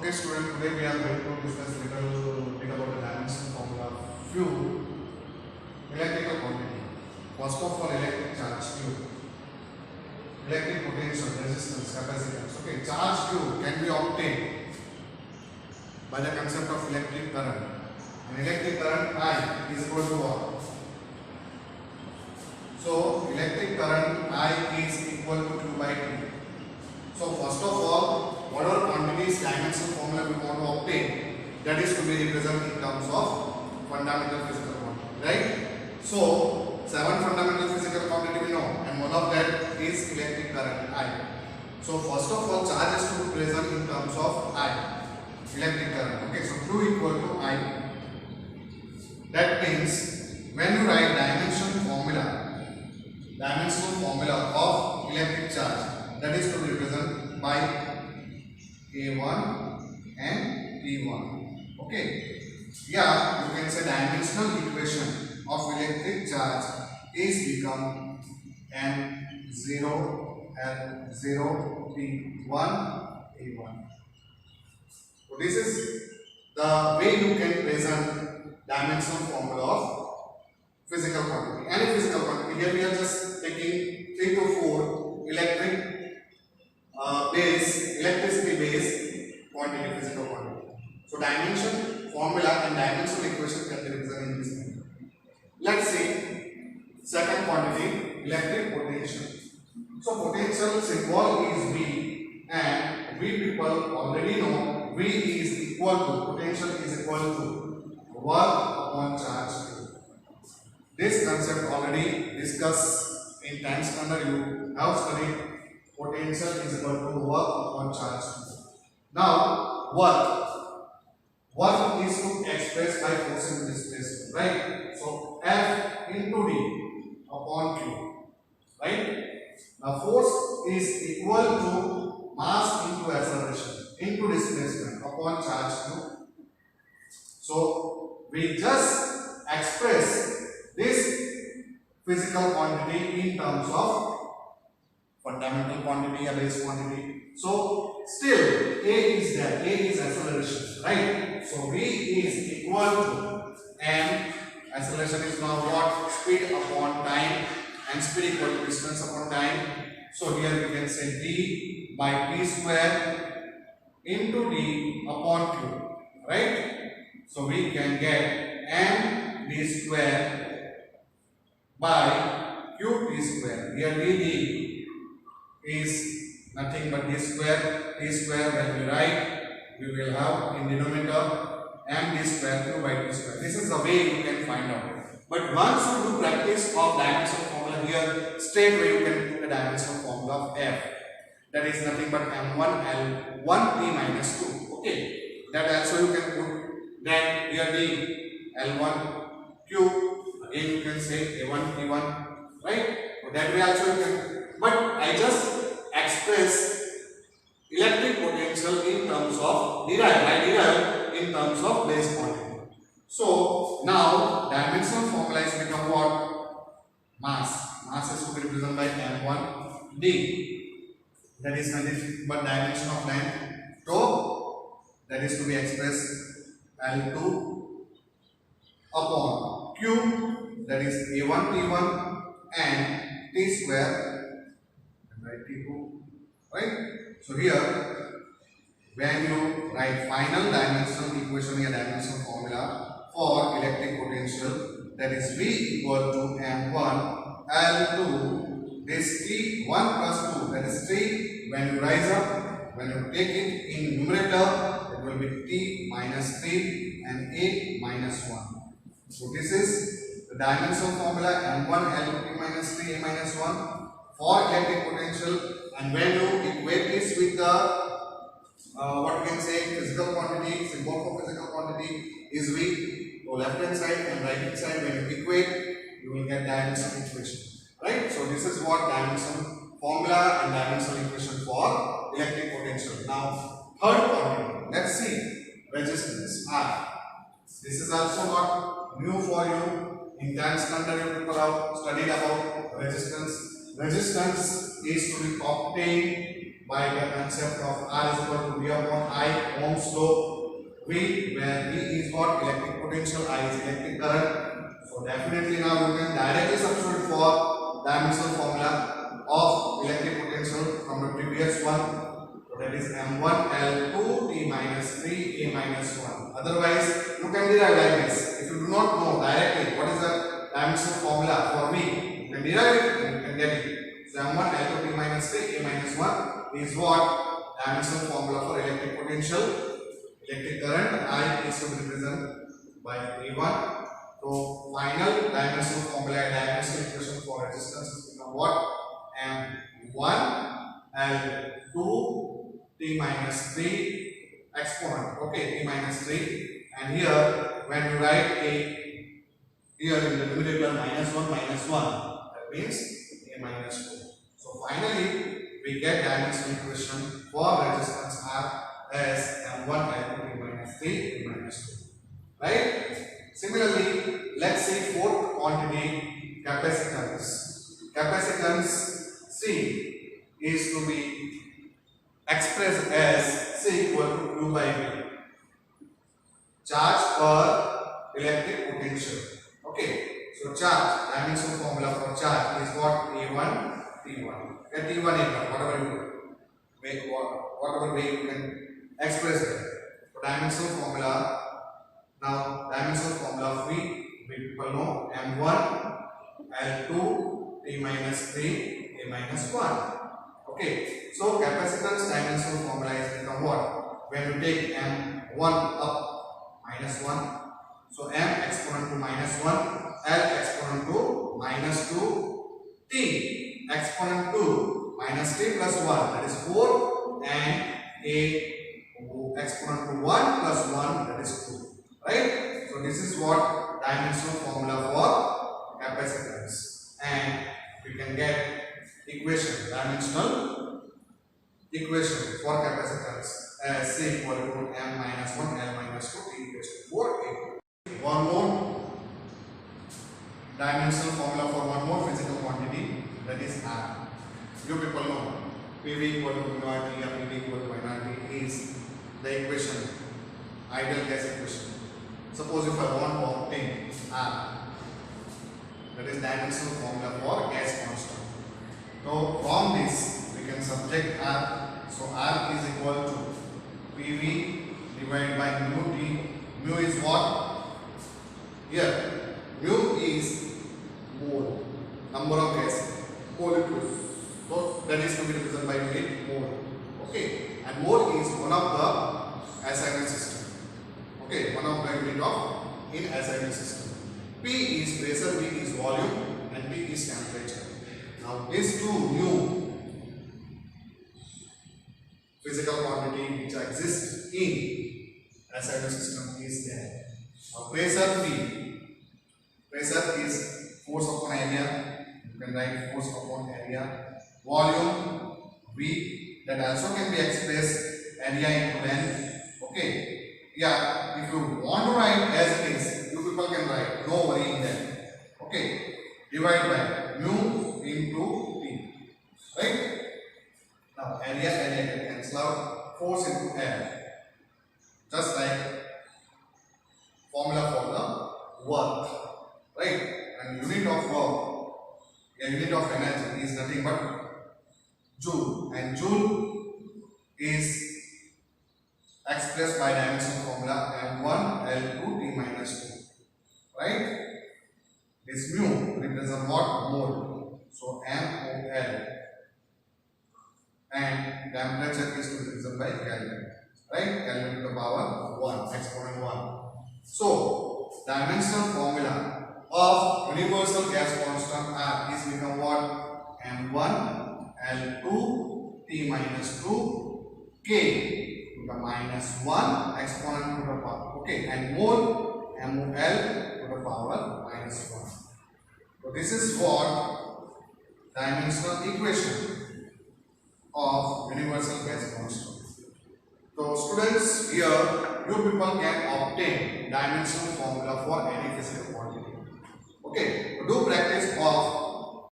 Okay, student, today we are going to discuss little bit about the dimension formula of few electrical quantity. First of all, electric charge Q, electric potential, resistance, capacitance. Okay, charge Q can be obtained by the concept of electric current. And electric current I is equal to what? So, electric current I is equal to Q by T. So, first of all, whatever quantities dimension formula we want to obtain, that is to be represented in terms of fundamental physical quantity, right? So, 7 fundamental physical quantity we know, and one of that is electric current I. So, first of all, charge is to be present in terms of I, electric current. Okay, so Q equal to I. That means when you write dimensional formula of electric charge, that is to be represented by A1 and T1. Okay. Yeah, you can say dimensional equation of electric charge is become M0 L0 T1 A1. So this is the way you can present dimensional formula of physical quantity. Any physical quantity. Here we are just taking 3 to 4 electricity based quantity, physical quantity. So dimension formula and dimensional equation can be represented in this manner. Let's see second quantity, electric potential. So potential symbol is V, and we people already know V is equal to, potential is equal to work upon charge Q. This concept already discussed in 10th standard. You have studied potential is equal to work upon charge Q. Now, work is to express by force and displacement, right? So, F into D upon Q, right? Now, force is equal to mass into acceleration into displacement upon charge Q. So, we just express this physical quantity in terms of fundamental quantity or base quantity. So, still A is there, A is acceleration, right? So, V is equal to M, acceleration is now what? Speed upon time, and speed equal to distance upon time. So, here we can say D by T square into D upon Q, right? So, we can get M D square by Q T square. Here D is nothing but D square. T square when we write, we will have in denominator M D square Q by T square. This is the way you can find out. But once you do practice of dimensional formula, here straight away you can put the dimensional formula of F. That is nothing but M1 L1 T minus 2. Okay. That also you can put. Then here D L1 Q. Again you can say A1 T1. Right? So that way also you can. But I just express electric potential in terms of derive in terms of base quantity. So now dimensional formula is become what? Mass. Mass is to be represented by M1 D. That is nothing but dimension of length. So that is to be expressed L2 upon Q. That is A1 T1 and T square. Write T2. Right? So here, when you write final dimensional equation or dimensional formula for electric potential, that is V equal to M1 L2, this T1 plus 2, that is 3. When you rise up, when you take it in numerator, it will be T minus 3 and A minus 1. So this is the dimensional formula M1 L2 T minus 3 A minus 1 for electric potential. And when you equate this with the what we can say physical quantity, symbol for physical quantity is V. So left hand side and right hand side, when you equate, you will get dimensional equation. Right? So this is what dimensional formula and dimensional equation for electric potential. Now third quantity, let's see resistance R. This is also not new for you. In 10th standard you people have studied about resistance. Resistance is to be obtained by the concept of R is equal to V upon I, Ohm's law. V, where V is what? Electric potential, I is electric current. So definitely now you can directly substitute for dimensional formula of electric potential from the previous one. So that is M1 L2 T minus 3 A minus 1. Otherwise, you can derive like this. If you do not know directly what is the dimensional formula for V, you can derive it and you can get it. So M1 L2 T minus 3 A minus 1 is what? Dimensional formula for electric potential. Electric current I is to be represented by A1. So final dimensional formula, dimensional equation for resistance is become what? M1 L2 T minus 3 exponent. Okay, T minus 3. And here when you write A here in the numerator -1 minus 1, that means A minus 2. So finally we get dimensional equation for resistance R as M1 L2 T minus 3 T minus 2. Right? Similarly, let's see fourth quantity, capacitance. Capacitance C is to be expressed as C equal to Q by V. Charge per electric potential. Okay. So charge, dimensional formula for charge is what? A1 T1. Get T1 A1, whatever you make, whatever way you can express it. So dimensional formula. Now dimensional formula V, people know M1 L2 T minus 3 A minus 1. Okay. So capacitance dimensional formula is become what? When you take M1 up minus 1. So M exponent to minus 1. L exponent to minus 2, T exponent to minus 3 plus 1, that is 4, and A exponent to 1 plus 1, that is 2. Right? So this is what dimensional formula for capacitance, and we can get equation, dimensional equation for capacitance as C equal to M minus 1 L minus 2 T equals to 4 A. One more dimensional formula for one more physical quantity, that is R. You people know PV equal to mu RT or PV equal to nRT is the equation, ideal gas equation. Suppose if I want to obtain R, that is dimensional formula for gas constant. So from this we can subtract R. So R is equal to PV divided by mu T. Mu is what? Here mu is mole, number of gas, molecules. So that is to be represented by unit mole. Okay, and mole is one of the SI system. Okay, one of the unit of in SI system. P is pressure, V is volume, and T is temperature. Now these two new physical quantity which exist in SI system is there. Now pressure P. Pressure is force upon area. You can write force upon area. Volume V, that also can be expressed area into length. Okay. Yeah, if you want to write as it is, you people can write. No worry in that. Okay. Divide by mu into T. Right? Now area can cancel out. Force into air. Just like formula for the work. Right? And unit of work, a unit of energy is nothing but joule, and joule is expressed by dimensional formula M1 L2 T minus 2. Right? This mu represents what? Mole. So MOL, and temperature is to be represented by Kelvin. Right? Kelvin to the power 1, exponent 1. So dimensional formula of universal gas constant R is become what? M1 L2 T minus 2 K to the minus 1 exponent to the power. Okay, and mole MOL to the power minus 1. So this is what dimensional equation of universal gas constant. So students, here you people can obtain dimensional formula for any physical quantity. Okay, do practice of